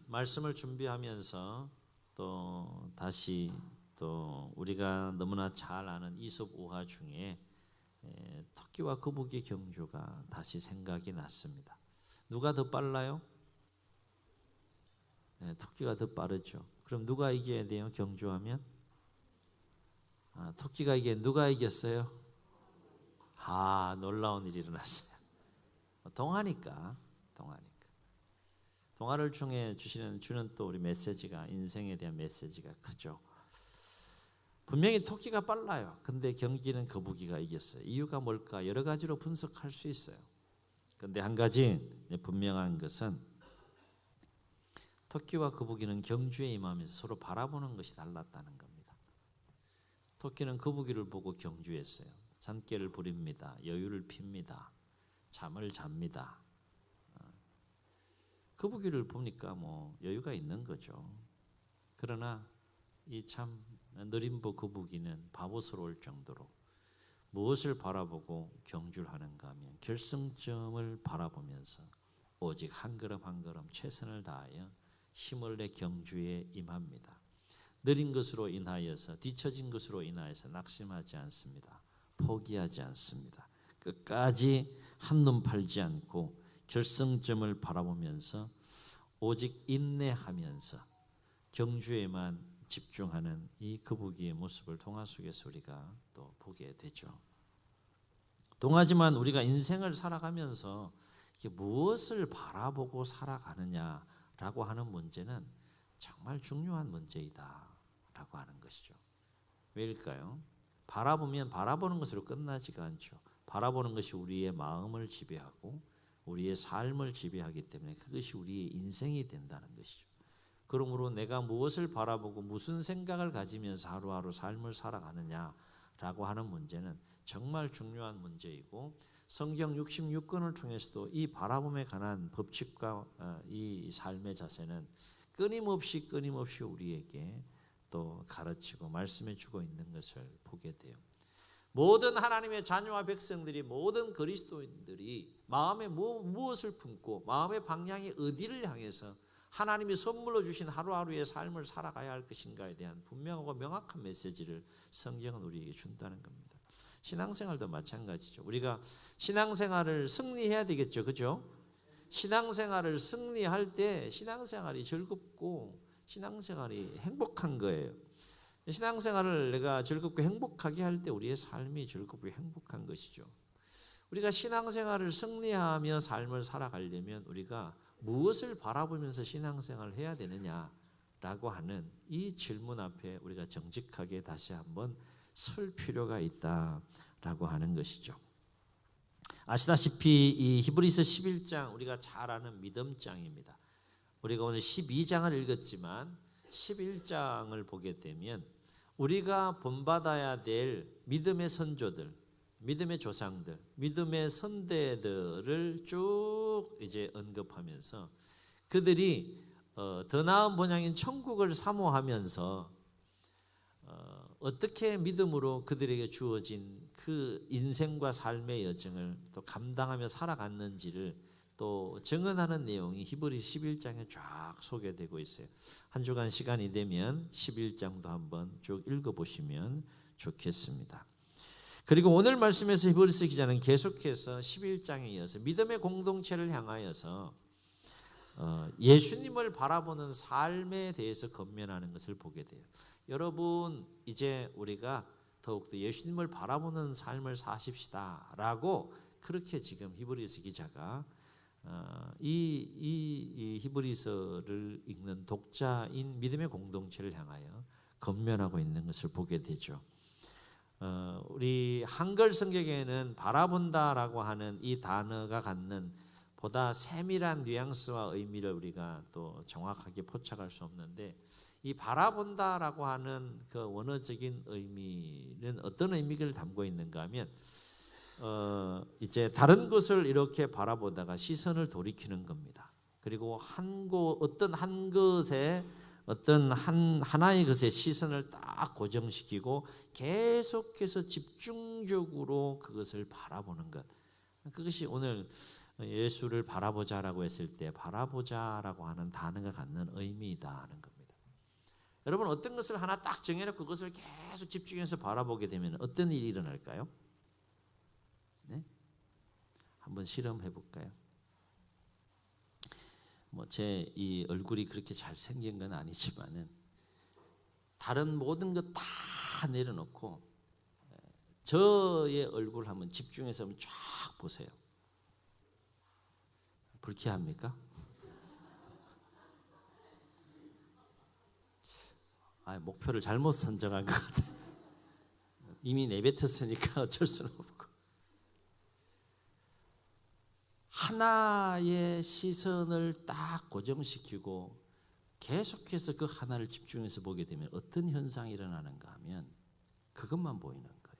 말씀을 준비하면서 또 다시 또 우리가 너무나 잘 아는 이솝 우화 중에 토끼와 거북이 경주가 다시 생각이 났습니다. 누가 더 빨라요? 토끼가 더 빠르죠. 그럼 누가 이겨야 돼요? 경주하면? 토끼가 누가 이겼어요? 놀라운 일이 일어났어요. 동화니까. 동화를 통해 주는 또 우리 메시지가, 인생에 대한 메시지가 크죠. 분명히 토끼가 빨라요. 근데 경기는 거북이가 이겼어요. 이유가 뭘까? 여러 가지로 분석할 수 있어요. 근데 한 가지 분명한 것은 토끼와 거북이는 경주에 임하면서 서로 바라보는 것이 달랐다는 겁니다. 토끼는 거북이를 보고 경주했어요. 잔꾀를 부립니다. 여유를 핍니다. 잠을 잡니다. 거북이를 보니까 여유가 있는 거죠. 그러나 이 참 느림보 거북이는 바보스러울 정도로 무엇을 바라보고 경주를 하는가 하면 결승점을 바라보면서 오직 한 걸음 한 걸음 최선을 다하여 힘을 내 경주에 임합니다. 느린 것으로 인하여서, 뒤처진 것으로 인하여서 낙심하지 않습니다. 포기하지 않습니다. 끝까지 한눈 팔지 않고 결승점을 바라보면서 오직 인내하면서 경주에만 집중하는 이 거북이의 모습을 동화 속에서 우리가 또 보게 되죠. 동화지만 우리가 인생을 살아가면서 무엇을 바라보고 살아가느냐라고 하는 문제는 정말 중요한 문제이다라고 하는 것이죠. 왜일까요? 바라보면 바라보는 것으로 끝나지가 않죠. 바라보는 것이 우리의 마음을 지배하고 우리의 삶을 지배하기 때문에 그것이 우리의 인생이 된다는 것이죠. 그러므로 내가 무엇을 바라보고 무슨 생각을 가지면서 하루하루 삶을 살아가느냐라고 하는 문제는 정말 중요한 문제이고, 성경 66권을 통해서도 이 바라봄에 관한 법칙과 이 삶의 자세는 끊임없이 우리에게 또 가르치고 말씀해 주고 있는 것을 보게 돼요. 모든 하나님의 자녀와 백성들이, 모든 그리스도인들이 마음에 무엇을 품고 마음의 방향이 어디를 향해서 하나님이 선물로 주신 하루하루의 삶을 살아가야 할 것인가에 대한 분명하고 명확한 메시지를 성경은 우리에게 준다는 겁니다. 신앙생활도 마찬가지죠. 우리가 신앙생활을 승리해야 되겠죠. 그죠? 신앙생활을 승리할 때 신앙생활이 즐겁고 신앙생활이 행복한 거예요. 신앙생활을 내가 즐겁고 행복하게 할 때 우리의 삶이 즐겁고 행복한 것이죠. 우리가 신앙생활을 승리하며 삶을 살아가려면 우리가 무엇을 바라보면서 신앙생활을 해야 되느냐라고 하는 이 질문 앞에 우리가 정직하게 다시 한번 설 필요가 있다라고 하는 것이죠. 아시다시피 이 히브리서 11장 우리가 잘 아는 믿음장입니다. 우리가 오늘 12장을 읽었지만 11장을 보게 되면 우리가 본받아야 될 믿음의 선조들, 믿음의 조상들, 믿음의 선대들을 쭉 이제 언급하면서 그들이 더 나은 본향인 천국을 사모하면서 어떻게 믿음으로 그들에게 주어진 그 인생과 삶의 여정을 또 감당하며 살아갔는지를 또 증언하는 내용이 히브리 11장에 쫙 소개되고 있어요. 한 주간 시간이 되면 11장도 한번 쭉 읽어보시면 좋겠습니다. 그리고 오늘 말씀에서 히브리서 기자는 계속해서 11장에 이어서 믿음의 공동체를 향하여서 예수님을 바라보는 삶에 대해서 권면하는 것을 보게 돼요. 여러분, 이제 우리가 더욱더 예수님을 바라보는 삶을 사십시다라고 그렇게 지금 히브리서 기자가 이 히브리서를 읽는 독자인 믿음의 공동체를 향하여 권면하고 있는 것을 보게 되죠. 우리 한글 성경에는 바라본다라고 하는 이 단어가 갖는 보다 세밀한 뉘앙스와 의미를 우리가 또 정확하게 포착할 수 없는데, 이 바라본다라고 하는 그 원어적인 의미는 어떤 의미를 담고 있는가 하면 이제 다른 것을 이렇게 바라보다가 시선을 돌이키는 겁니다. 그리고 어떤 한 것에 어떤 하나의 것에 시선을 딱 고정시키고 계속해서 집중적으로 그것을 바라보는 것. 그것이 오늘 예수를 바라보자라고 했을 때 바라보자라고 하는 단어가 갖는 의미이다 하는 겁니다. 여러분 어떤 것을 하나 딱 정해놓고 그것을 계속 집중해서 바라보게 되면 어떤 일이 일어날까요? 네? 한번 실험해 볼까요? 뭐 제 이 얼굴이 그렇게 잘 생긴 건 아니지만은 다른 모든 것 다 내려놓고 저의 얼굴 한번 집중해서 한번 쫙 보세요. 불쾌합니까? 목표를 잘못 선정한 것 같아요. 이미 내뱉었으니까 어쩔 수는 없고. 하나의 시선을 딱 고정시키고 계속해서 그 하나를 집중해서 보게 되면 어떤 현상이 일어나는가 하면 그것만 보이는 거예요.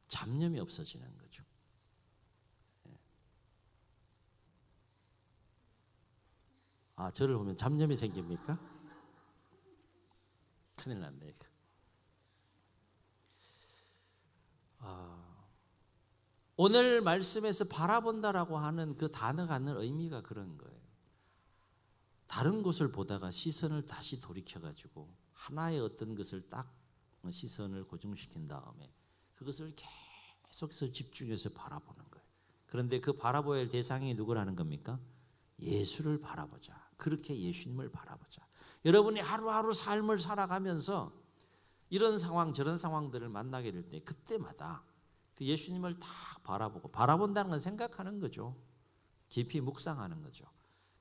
잡념이 없어지는 거죠. 저를 보면 잡념이 생깁니까? 큰일 났네. 오늘 말씀에서 바라본다라고 하는 그 단어가 갖는 의미가 그런 거예요. 다른 곳을 보다가 시선을 다시 돌이켜가지고 하나의 어떤 것을 딱 시선을 고정시킨 다음에 그것을 계속해서 집중해서 바라보는 거예요. 그런데 그 바라봐야 할 대상이 누구라는 겁니까? 예수를 바라보자. 그렇게 예수님을 바라보자. 여러분이 하루하루 삶을 살아가면서 이런 상황 저런 상황들을 만나게 될 때 그때마다 그 예수님을 다 바라보고 바라본다는 건 생각하는 거죠. 깊이 묵상하는 거죠.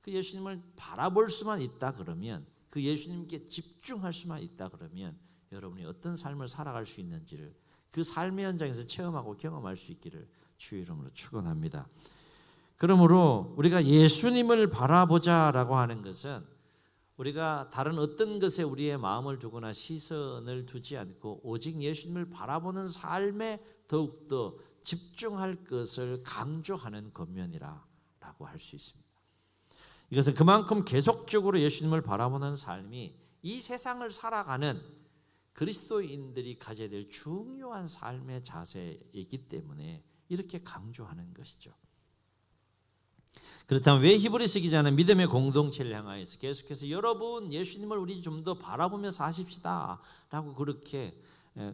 그 예수님을 바라볼 수만 있다 그러면 그 예수님께 집중할 수만 있다 그러면 여러분이 어떤 삶을 살아갈 수 있는지를 그 삶의 현장에서 체험하고 경험할 수 있기를 주의 이름으로 축원합니다. 그러므로 우리가 예수님을 바라보자라고 하는 것은 우리가 다른 어떤 것에 우리의 마음을 두거나 시선을 두지 않고 오직 예수님을 바라보는 삶에 더욱더 집중할 것을 강조하는 겉면이라고 할 수 있습니다. 이것은 그만큼 계속적으로 예수님을 바라보는 삶이 이 세상을 살아가는 그리스도인들이 가져야 될 중요한 삶의 자세이기 때문에 이렇게 강조하는 것이죠. 그렇다면 왜 히브리서 기자는 믿음의 공동체를 향하여서 계속해서 여러분 예수님을 우리 좀 더 바라보며 사십시다 라고 그렇게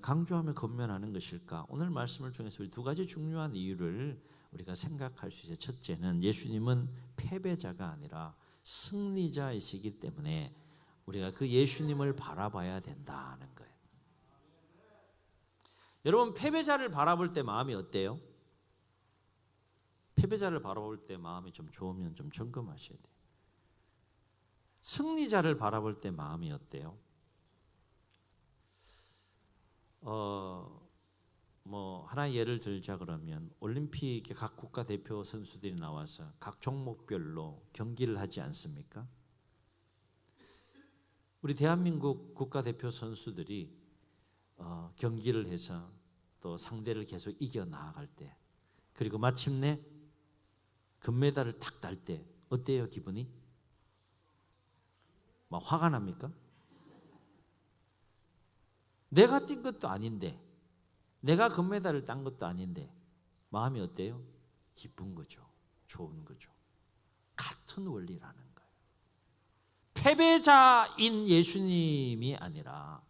강조하며 권면하는 것일까? 오늘 말씀을 통해서 우리 두 가지 중요한 이유를 우리가 생각할 수 있어요. 첫째는 예수님은 패배자가 아니라 승리자이시기 때문에 우리가 그 예수님을 바라봐야 된다는 거예요. 여러분 패배자를 바라볼 때 마음이 어때요? 패배자를 바라볼 때 마음이 좀 좋으면 좀 점검하셔야 돼요. 승리자를 바라볼 때 마음이 어때요? 하나 예를 들자 그러면 올림픽에 각 국가대표 선수들이 나와서 각 종목별로 경기를 하지 않습니까? 우리 대한민국 국가대표 선수들이 경기를 해서 또 상대를 계속 이겨 나아갈 때 그리고 마침내 금메달을 탁 딸 때 어때요 기분이? 막 화가 납니까? 내가 뛴 것도 아닌데 내가 금메달을 딴 것도 아닌데 마음이 어때요? 기쁜 거죠. 좋은 거죠. 같은 원리라는 거예요. 패배자인 예수님이 아니라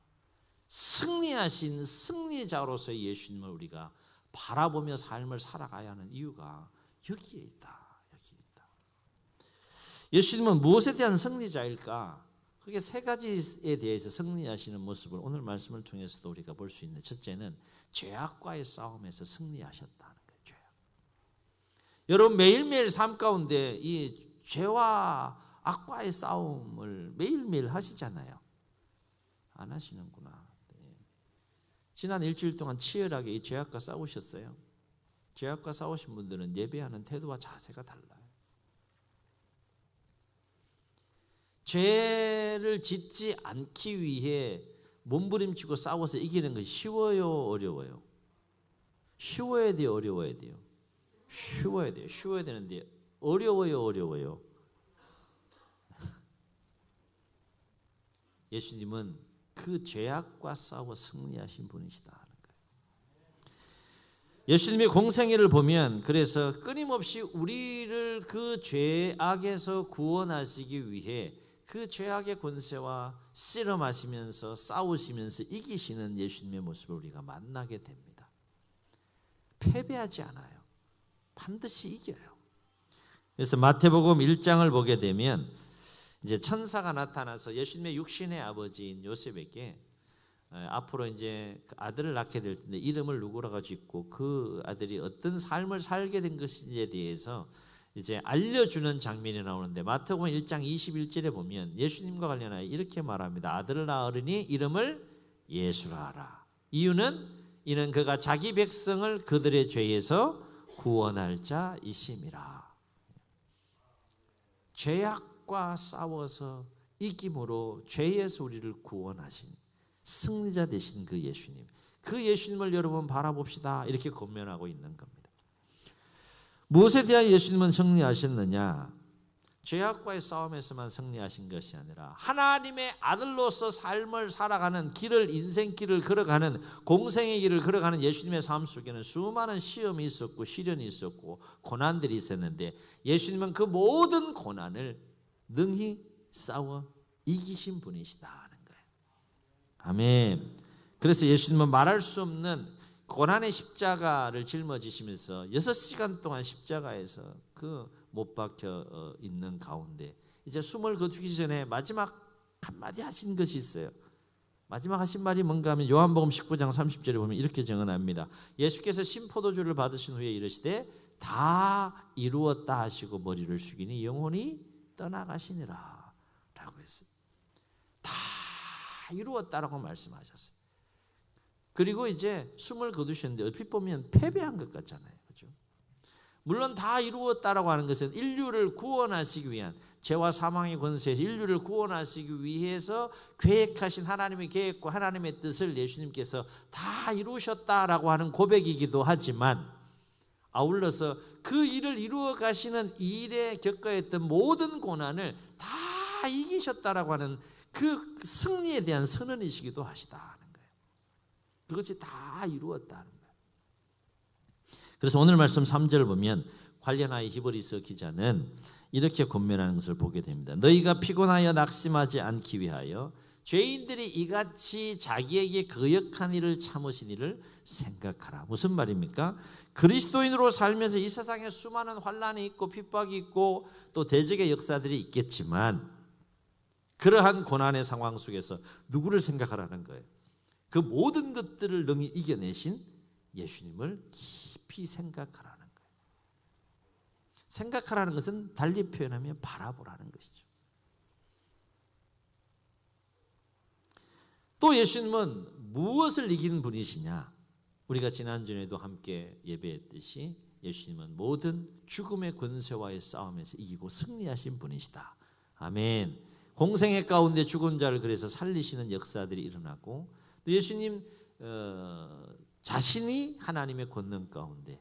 승리하신 승리자로서의 예수님을 우리가 바라보며 삶을 살아가야 하는 이유가 여기에 있다. 예수님은 무엇에 대한 승리자일까? 그게 세 가지에 대해서 승리하시는 모습을 오늘 말씀을 통해서도 우리가 볼 수 있는데 첫째는 죄악과의 싸움에서 승리하셨다는 거예요. 죄악. 여러분 매일매일 삶 가운데 이 죄와 악과의 싸움을 매일매일 하시잖아요. 안 하시는구나. 네. 지난 일주일 동안 치열하게 이 죄악과 싸우셨어요. 죄악과 싸우신 분들은 예배하는 태도와 자세가 달라요. 죄를 짓지 않기 위해 몸부림치고 싸워서 이기는 것이 쉬워요, 어려워요? 쉬워야 돼요, 어려워야 돼요? 쉬워야 돼요. 쉬워야 되는데 어려워요, 어려워요? 예수님은 그 죄악과 싸워 승리하신 분이시다 하는 거예요. 예수님의 공생애를 보면 그래서 끊임없이 우리를 그 죄악에서 구원하시기 위해 그 죄악의 권세와 씨름하시면서 싸우시면서 이기시는 예수님의 모습을 우리가 만나게 됩니다. 패배하지 않아요. 반드시 이겨요. 그래서 마태복음 1장을 보게 되면 이제 천사가 나타나서 예수님의 육신의 아버지인 요셉에게 앞으로 이제 아들을 낳게 될 텐데 이름을 누구라고 짓고 그 아들이 어떤 삶을 살게 된 것인지에 대해서 이제 알려주는 장면이 나오는데 마태복음 1장 21절에 보면 예수님과 관련하여 이렇게 말합니다. 아들을 낳으리니 이름을 예수라 하라. 이유는 이는 그가 자기 백성을 그들의 죄에서 구원할 자이심이라. 죄악과 싸워서 이김으로 죄에서 우리를 구원하신 승리자 되신 그 예수님, 그 예수님을 여러분 바라봅시다. 이렇게 권면하고 있는 겁니다. 무엇에 대한 예수님은 승리하셨느냐? 죄악과의 싸움에서만 승리하신 것이 아니라 하나님의 아들로서 삶을 살아가는 길을, 인생길을 걸어가는, 공생의 길을 걸어가는 예수님의 삶 속에는 수많은 시험이 있었고 시련이 있었고 고난들이 있었는데 예수님은 그 모든 고난을 능히 싸워 이기신 분이시다. 아멘. 그래서 예수님은 말할 수 없는 고난의 십자가를 짊어지시면서 6시간 동안 십자가에서 그 못 박혀 있는 가운데 이제 숨을 거두기 전에 마지막 한마디 하신 것이 있어요. 마지막 하신 말이 뭔가 하면 요한복음 19장 30절에 보면 이렇게 증언합니다. 예수께서 신포도주를 받으신 후에 이르시되 다 이루었다 하시고 머리를 숙이니 영혼이 떠나가시니라 라고 했어요. 다 이루었다라고 말씀하셨어요. 그리고 이제 숨을 거두셨는데 얼핏 보면 패배한 것 같잖아요. 그렇죠? 물론 다 이루었다라고 하는 것은 인류를 구원하시기 위한, 죄와 사망의 권세에서 인류를 구원하시기 위해서 계획하신 하나님의 계획과 하나님의 뜻을 예수님께서 다 이루셨다라고 하는 고백이기도 하지만 아울러서 그 일을 이루어 가시는 일에 겪어야 했던 모든 고난을 다 이기셨다라고 하는 그 승리에 대한 선언이시기도 하시다는 거예요. 그것이 다 이루었다는 거예요. 그래서 오늘 말씀 3절을 보면 관련하여 히브리서 기자는 이렇게 권면하는 것을 보게 됩니다. 너희가 피곤하여 낙심하지 않기 위하여 죄인들이 이같이 자기에게 거역한 일을 참으신 일을 생각하라. 무슨 말입니까? 그리스도인으로 살면서 이 세상에 수많은 환난이 있고 핍박이 있고 또 대적의 역사들이 있겠지만 그러한 고난의 상황 속에서 누구를 생각하라는 거예요? 그 모든 것들을 능히 이겨내신 예수님을 깊이 생각하라는 거예요. 생각하라는 것은 달리 표현하면 바라보라는 것이죠. 또 예수님은 무엇을 이기는 분이시냐? 우리가 지난주에도 함께 예배했듯이 예수님은 모든 죽음의 권세와의 싸움에서 이기고 승리하신 분이시다. 아멘. 공생애 가운데 죽은 자를 그래서 살리시는 역사들이 일어나고 또 예수님 자신이 하나님의 권능 가운데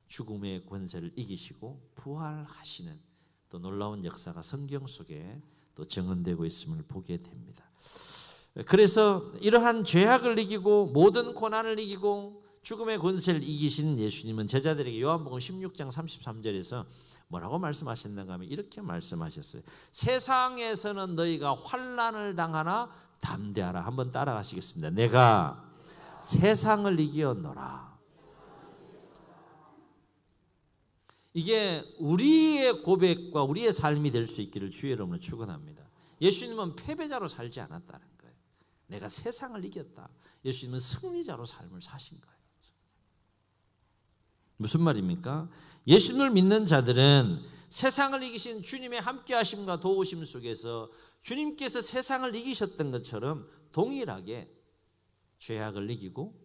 죽음의 권세를 이기시고 부활하시는 또 놀라운 역사가 성경 속에 또 증언되고 있음을 보게 됩니다. 그래서 이러한 죄악을 이기고 모든 고난을 이기고 죽음의 권세를 이기신 예수님은 제자들에게 요한복음 16장 33절에서 뭐라고 말씀하셨는가 하면 이렇게 말씀하셨어요. 세상에서는 너희가 환난을 당하나 담대하라. 한번 따라가시겠습니다. 내가 세상을 이기었노라. 이게 우리의 고백과 우리의 삶이 될 수 있기를 주의 이름으로 축원합니다. 예수님은 패배자로 살지 않았다는 거예요. 내가 세상을 이겼다. 예수님은 승리자로 삶을 사신 거예요. 무슨 말입니까? 예수님을 믿는 자들은 세상을 이기신 주님의 함께하심과 도우심 속에서 주님께서 세상을 이기셨던 것처럼 동일하게 죄악을 이기고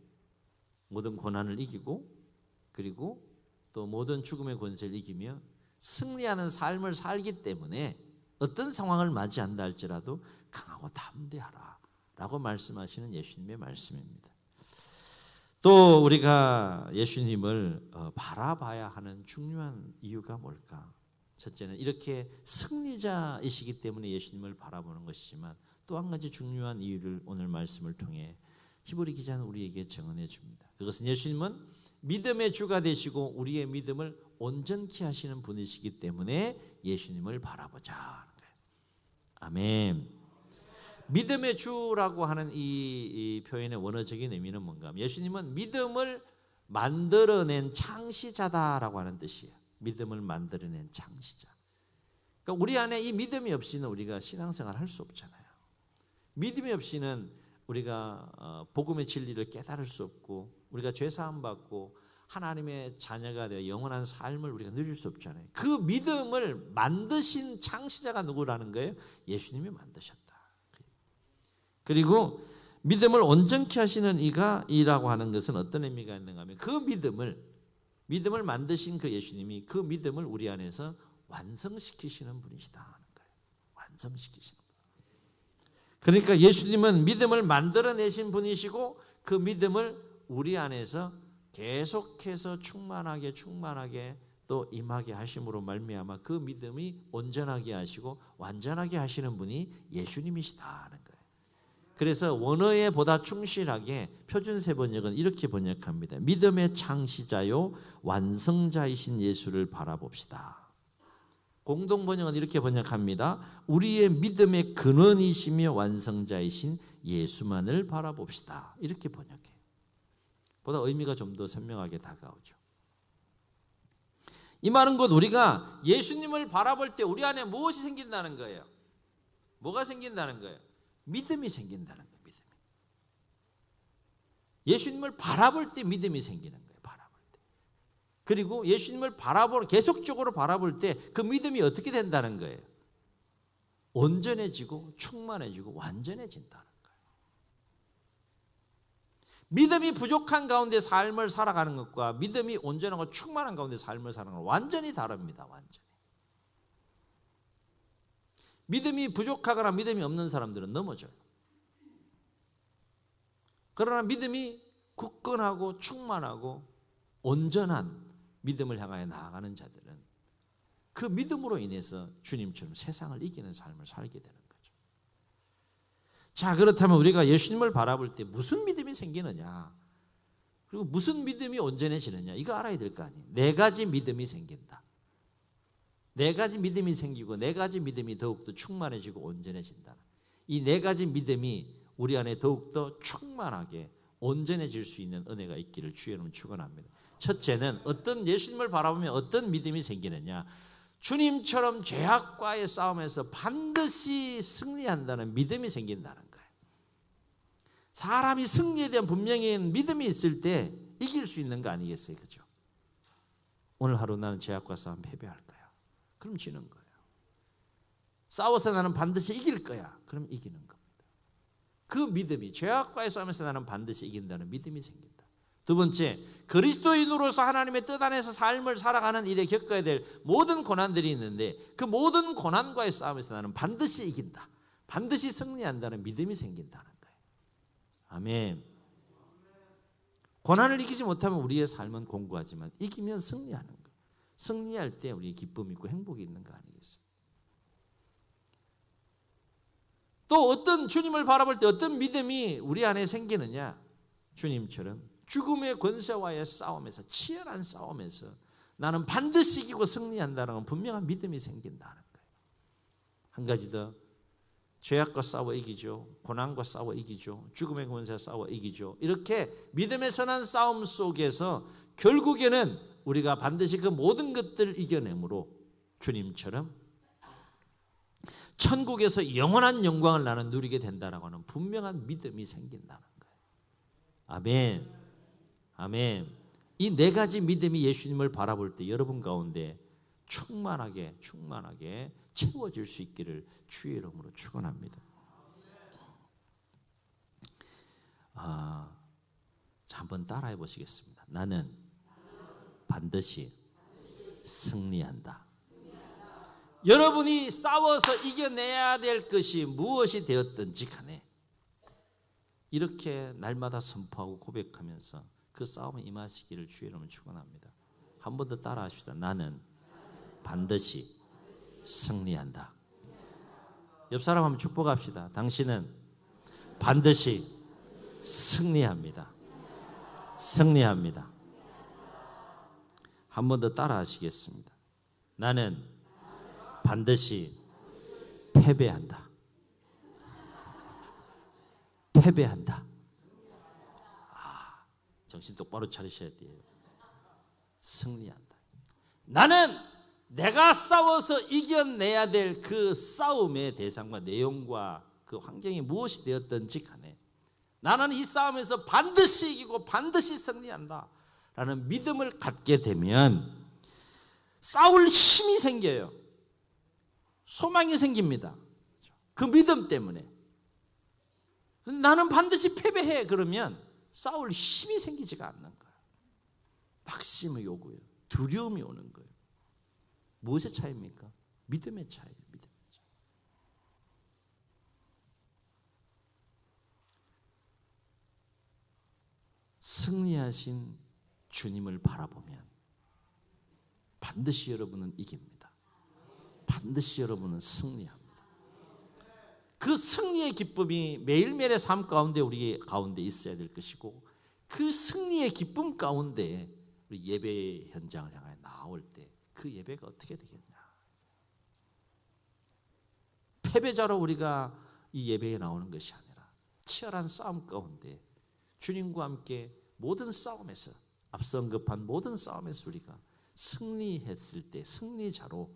모든 고난을 이기고 그리고 또 모든 죽음의 권세를 이기며 승리하는 삶을 살기 때문에 어떤 상황을 맞이한다 할지라도 강하고 담대하라 라고 말씀하시는 예수님의 말씀입니다. 또 우리가 예수님을 바라봐야 하는 중요한 이유가 뭘까? 첫째는 이렇게 승리자이시기 때문에 예수님을 바라보는 것이지만 또 한 가지 중요한 이유를 오늘 말씀을 통해 히브리 기자는 우리에게 증언해 줍니다. 그것은 예수님은 믿음의 주가 되시고 우리의 믿음을 온전케 하시는 분이시기 때문에 예수님을 바라보자 하는 거예요. 아멘. 믿음의 주라고 하는 이 표현의 원어적인 의미는 뭔가 하면 예수님은 믿음을 만들어낸 창시자다라고 하는 뜻이에요. 믿음을 만들어낸 창시자. 그러니까 우리 안에 이 믿음이 없이는 우리가 신앙생활 할 수 없잖아요. 믿음이 없이는 우리가 복음의 진리를 깨달을 수 없고 우리가 죄사함 받고 하나님의 자녀가 되어 영원한 삶을 우리가 누릴 수 없잖아요. 그 믿음을 만드신 창시자가 누구라는 거예요? 예수님이 만드셨다. 그리고 믿음을 온전케 하시는 이라고 하는 것은 어떤 의미가 있는가 하면 그 믿음을 만드신 그 예수님이 그 믿음을 우리 안에서 완성시키시는 분이시다 하는 거예요. 완성시키시는 분. 그러니까 예수님은 믿음을 만들어내신 분이시고 그 믿음을 우리 안에서 계속해서 충만하게 또 임하게 하심으로 말미암아 그 믿음이 온전하게 하시고 완전하게 하시는 분이 예수님이시다 하는 거예요. 그래서 원어에 보다 충실하게 표준세 번역은 이렇게 번역합니다. 믿음의 창시자요 완성자이신 예수를 바라봅시다. 공동 번역은 이렇게 번역합니다. 우리의 믿음의 근원이시며 완성자이신 예수만을 바라봅시다. 이렇게 번역해요. 보다 의미가 좀 더 선명하게 다가오죠. 이 말은 곧 우리가 예수님을 바라볼 때 우리 안에 무엇이 생긴다는 거예요? 뭐가 생긴다는 거예요? 믿음이 생긴다는 거예요. 믿음이. 예수님을 바라볼 때 믿음이 생기는 거예요. 바라볼 때. 그리고 예수님을 계속적으로 바라볼 때 그 믿음이 어떻게 된다는 거예요? 온전해지고 충만해지고 완전해진다는 거예요. 믿음이 부족한 가운데 삶을 살아가는 것과 믿음이 온전하고 충만한 가운데 삶을 살아가는 것 완전히 다릅니다. 완전히. 믿음이 부족하거나 믿음이 없는 사람들은 넘어져요. 그러나 믿음이 굳건하고 충만하고 온전한 믿음을 향하여 나아가는 자들은 그 믿음으로 인해서 주님처럼 세상을 이기는 삶을 살게 되는 거죠. 자, 그렇다면 우리가 예수님을 바라볼 때 무슨 믿음이 생기느냐, 그리고 무슨 믿음이 온전해지느냐, 이거 알아야 될 거 아니에요. 네 가지 믿음이 생긴다. 네 가지 믿음이 생기고 네 가지 믿음이 더욱더 충만해지고 온전해진다. 이 네 가지 믿음이 우리 안에 더욱더 충만하게 온전해질 수 있는 은혜가 있기를 주의 이름으로 축원합니다. 첫째는 예수님을 바라보면 어떤 믿음이 생기느냐, 주님처럼 죄악과의 싸움에서 반드시 승리한다는 믿음이 생긴다는 거예요. 사람이 승리에 대한 분명히 믿음이 있을 때 이길 수 있는 거 아니겠어요? 그죠? 오늘 하루 나는 죄악과 싸움 패배할 거야. 그럼 지는 거예요. 싸워서 나는 반드시 이길 거야. 그럼 이기는 겁니다. 그 믿음이, 죄악과의 싸움에서 나는 반드시 이긴다는 믿음이 생긴다. 두 번째, 그리스도인으로서 하나님의 뜻 안에서 삶을 살아가는 일에 겪어야 될 모든 고난들이 있는데 그 모든 고난과의 싸움에서 나는 반드시 이긴다. 반드시 승리한다는 믿음이 생긴다는 거예요. 아멘. 고난을 이기지 못하면 우리의 삶은 공고하지만 이기면 승리하는 거예요. 승리할 때 우리의 기쁨이 있고 행복이 있는 거 아니겠어요? 또 어떤 주님을 바라볼 때 어떤 믿음이 우리 안에 생기느냐, 주님처럼 죽음의 권세와의 싸움에서, 치열한 싸움에서 나는 반드시 이기고 승리한다는 분명한 믿음이 생긴다는 거예요. 한 가지 더, 죄악과 싸워 이기죠. 고난과 싸워 이기죠. 죽음의 권세와 싸워 이기죠. 이렇게 믿음의 선한 싸움 속에서 결국에는 우리가 반드시 그 모든 것들을 이겨내므로 주님처럼 천국에서 영원한 영광을 나는 누리게 된다라고 하는 분명한 믿음이 생긴다는 거예요. 아멘. 아멘. 이 네 가지 믿음이 예수님을 바라볼 때 여러분 가운데 충만하게 채워질 수 있기를 주의 이름으로 축원합니다. 자, 한번 따라해 보시겠습니다. 나는 반드시 승리한다. 여러분이 싸워서 이겨내야 될 것이 무엇이 되었든지 간에 이렇게 날마다 선포하고 고백하면서 그 싸움에 임하시기를 주의 이름으로 축원합니다. 한 번 더 따라하십시다. 나는 반드시 승리한다. 옆 사람 한번 축복합시다. 당신은 반드시 승리합니다. 승리합니다. 한 번 더 따라 하시겠습니다. 나는 반드시 패배한다. 패배한다. 정신 똑바로 차리셔야 돼요. 승리한다. 나는 내가 싸워서 이겨내야 될 그 싸움의 대상과 내용과 그 환경이 무엇이 되었든지 간에 나는 이 싸움에서 반드시 이기고 반드시 승리한다 라는 믿음을 갖게 되면 싸울 힘이 생겨요. 소망이 생깁니다. 그 믿음 때문에. 나는 반드시 패배해 그러면 싸울 힘이 생기지가 않는 거예요. 낙심이 오고요. 두려움이 오는 거예요. 무엇의 차이입니까? 믿음의 차이예요. 믿음의 차이. 승리하신 주님을 바라보면 반드시 여러분은 이깁니다. 반드시 여러분은 승리합니다. 그 승리의 기쁨이 매일매일의 삶 가운데 우리 가운데 있어야 될 것이고 그 승리의 기쁨 가운데 우리 예배 현장을 향해 나올 때 그 예배가 어떻게 되겠냐. 패배자로 우리가 이 예배에 나오는 것이 아니라 치열한 싸움 가운데 주님과 함께 모든 싸움에서 앞서 언급한 모든 싸움에서 우리가 승리했을 때 승리자로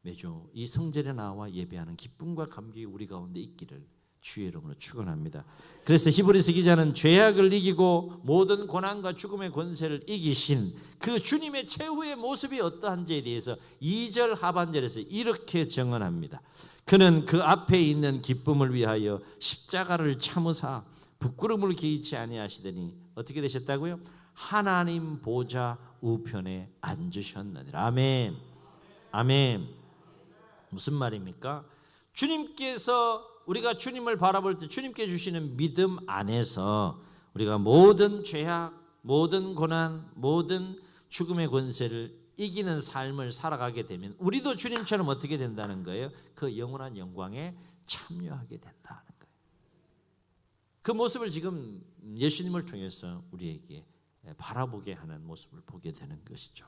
매주 이 성전에 나와 예배하는 기쁨과 감격이 우리 가운데 있기를 주의 이름으로 축원합니다. 그래서 히브리서 기자는 죄악을 이기고 모든 고난과 죽음의 권세를 이기신 그 주님의 최후의 모습이 어떠한지에 대해서 2절 하반절에서 이렇게 증언합니다. 그는 그 앞에 있는 기쁨을 위하여 십자가를 참으사 부끄러움을 개의치 아니하시더니 어떻게 되셨다고요? 하나님 보좌 우편에 앉으셨느니라. 아멘. 아멘. 무슨 말입니까? 주님께서 우리가 주님을 바라볼 때 주님께 주시는 믿음 안에서 우리가 모든 죄악, 모든 고난, 모든 죽음의 권세를 이기는 삶을 살아가게 되면 우리도 주님처럼 어떻게 된다는 거예요? 그 영원한 영광에 참여하게 된다는 거예요. 그 모습을 지금 예수님을 통해서 우리에게 바라보게 하는 모습을 보게 되는 것이죠.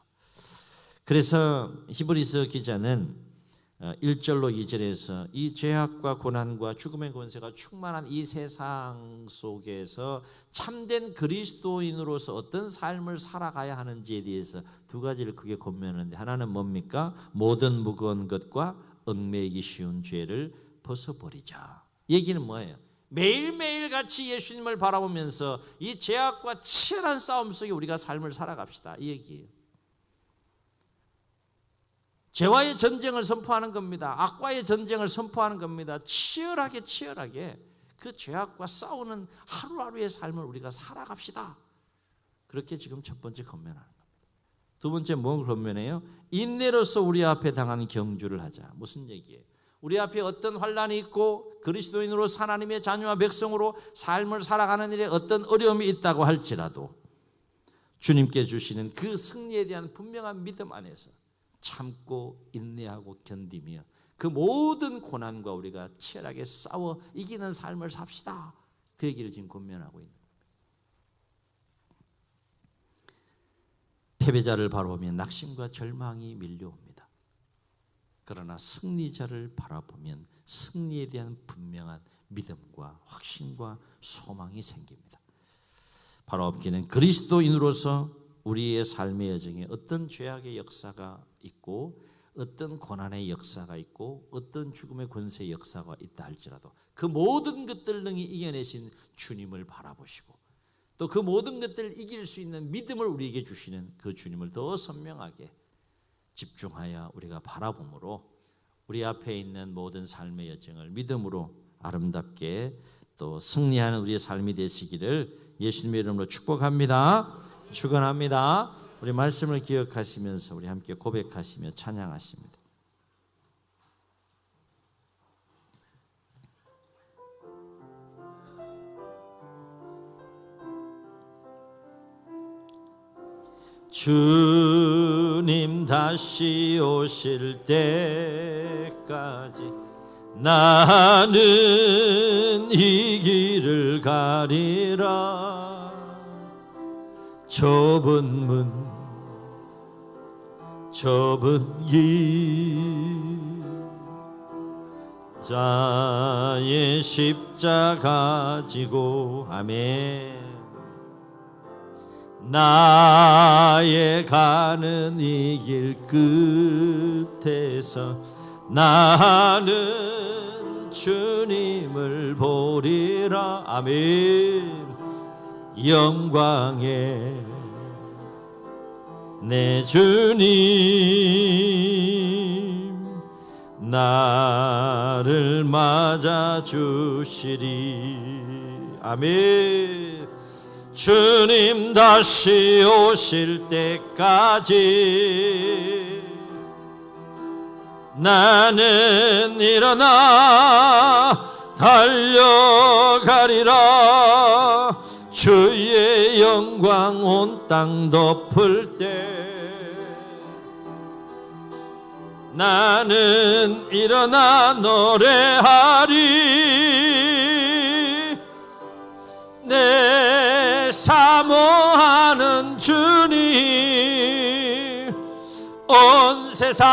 그래서 히브리서 기자는 1절로 2절에서 이 죄악과 고난과 죽음의 권세가 충만한 이 세상 속에서 참된 그리스도인으로서 어떤 삶을 살아가야 하는지에 대해서 두 가지를 크게 권면하는데 하나는 뭡니까? 모든 무거운 것과 얽매이기 쉬운 죄를 벗어버리자. 얘기는 뭐예요? 매일매일 같이 예수님을 바라보면서 이 죄악과 치열한 싸움 속에 우리가 삶을 살아갑시다. 이 얘기예요. 죄와의 전쟁을 선포하는 겁니다. 악과의 전쟁을 선포하는 겁니다. 치열하게 그 죄악과 싸우는 하루하루의 삶을 우리가 살아갑시다. 그렇게 지금 첫 번째 권면하는 겁니다. 두 번째 뭘 권면해요? 인내로서 우리 앞에 당한 경주를 하자. 무슨 얘기예요? 우리 앞에 어떤 환난이 있고 그리스도인으로서 하나님의 자녀와 백성으로 삶을 살아가는 일에 어떤 어려움이 있다고 할지라도 주님께 주시는 그 승리에 대한 분명한 믿음 안에서 참고 인내하고 견디며 그 모든 고난과 우리가 치열하게 싸워 이기는 삶을 삽시다. 그 얘기를 지금 권면하고 있는 겁니다. 패배자를 바라보면 낙심과 절망이 밀려옵니다. 그러나 승리자를 바라보면 승리에 대한 분명한 믿음과 확신과 소망이 생깁니다. 바로 없기는 그리스도인으로서 우리의 삶의 여정에 어떤 죄악의 역사가 있고 어떤 고난의 역사가 있고 어떤 죽음의 권세의 역사가 있다 할지라도 그 모든 것들을 능히 이겨내신 주님을 바라보시고 또 그 모든 것들을 이길 수 있는 믿음을 우리에게 주시는 그 주님을 더 선명하게 집중하여 우리가 바라봄으로 우리 앞에 있는 모든 삶의 여정을 믿음으로 아름답게 또 승리하는 우리의 삶이 되시기를 예수님의 이름으로 축복합니다. 축원합니다. 우리 말씀을 기억하시면서 우리 함께 고백하시며 찬양하십니다. 주님 다시 오실 때까지 나는 이 길을 가리라. 좁은 문 좁은 길 자의 십자가 지고 아멘 나의 가는 이 길 끝에서 나는 주님을 보리라 아멘 영광에 내 주님 나를 맞아 주시리 아멘 주님 다시 오실 때까지 나는 일어나 달려가리라 주의 영광 온 땅 덮을 때 나는 일어나 노래하리 내 사모하는 주님 온 세상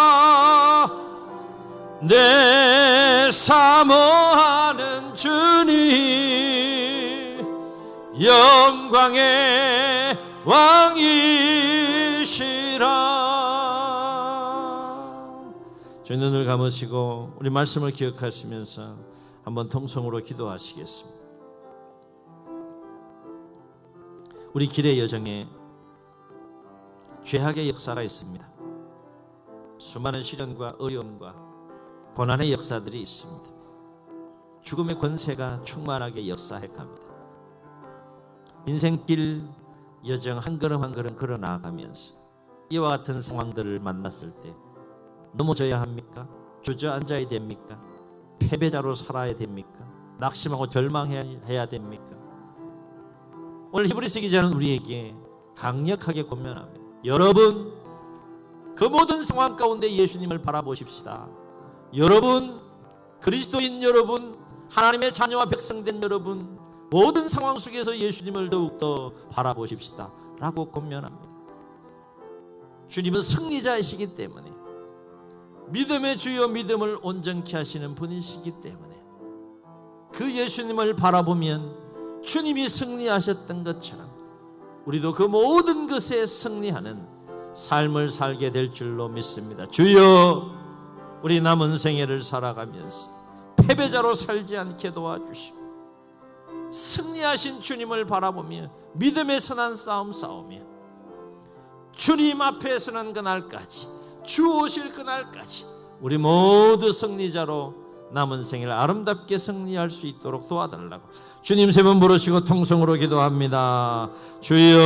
구주시라 내 사모하는 주님 영광의 왕이시라 저희 눈을 감으시고 우리 말씀을 기억하시면서 한번 통성으로 기도하시겠습니다. 우리 길의 여정에 죄악의 역사가 있습니다. 수많은 시련과 어려움과 고난의 역사들이 있습니다. 죽음의 권세가 충만하게 역사해 갑니다. 인생길 여정 한 걸음 한 걸음 걸어 나아가면서 이와 같은 상황들을 만났을 때 넘어져야 합니까? 주저앉아야 됩니까? 패배자로 살아야 됩니까? 낙심하고 절망해야 됩니까? 오늘 히브리서 기자는 우리에게 강력하게 권면합니다. 여러분 그 모든 상황 가운데 예수님을 바라보십시다. 여러분 그리스도인 여러분 하나님의 자녀와 백성된 여러분 모든 상황 속에서 예수님을 더욱더 바라보십시다 라고 권면합니다. 주님은 승리자이시기 때문에 믿음의 주여 믿음을 온전케 하시는 분이시기 때문에 그 예수님을 바라보면 주님이 승리하셨던 것처럼 우리도 그 모든 것에 승리하는 삶을 살게 될 줄로 믿습니다. 주여 우리 남은 생애를 살아가면서 패배자로 살지 않게 도와주시고 승리하신 주님을 바라보며 믿음의 선한 싸움 싸우며 주님 앞에 서는 그날까지 주 오실 그날까지 우리 모두 승리자로 남은 생을 아름답게 승리할 수 있도록 도와달라고 주님 세 번 부르시고 통성으로 기도합니다. 주여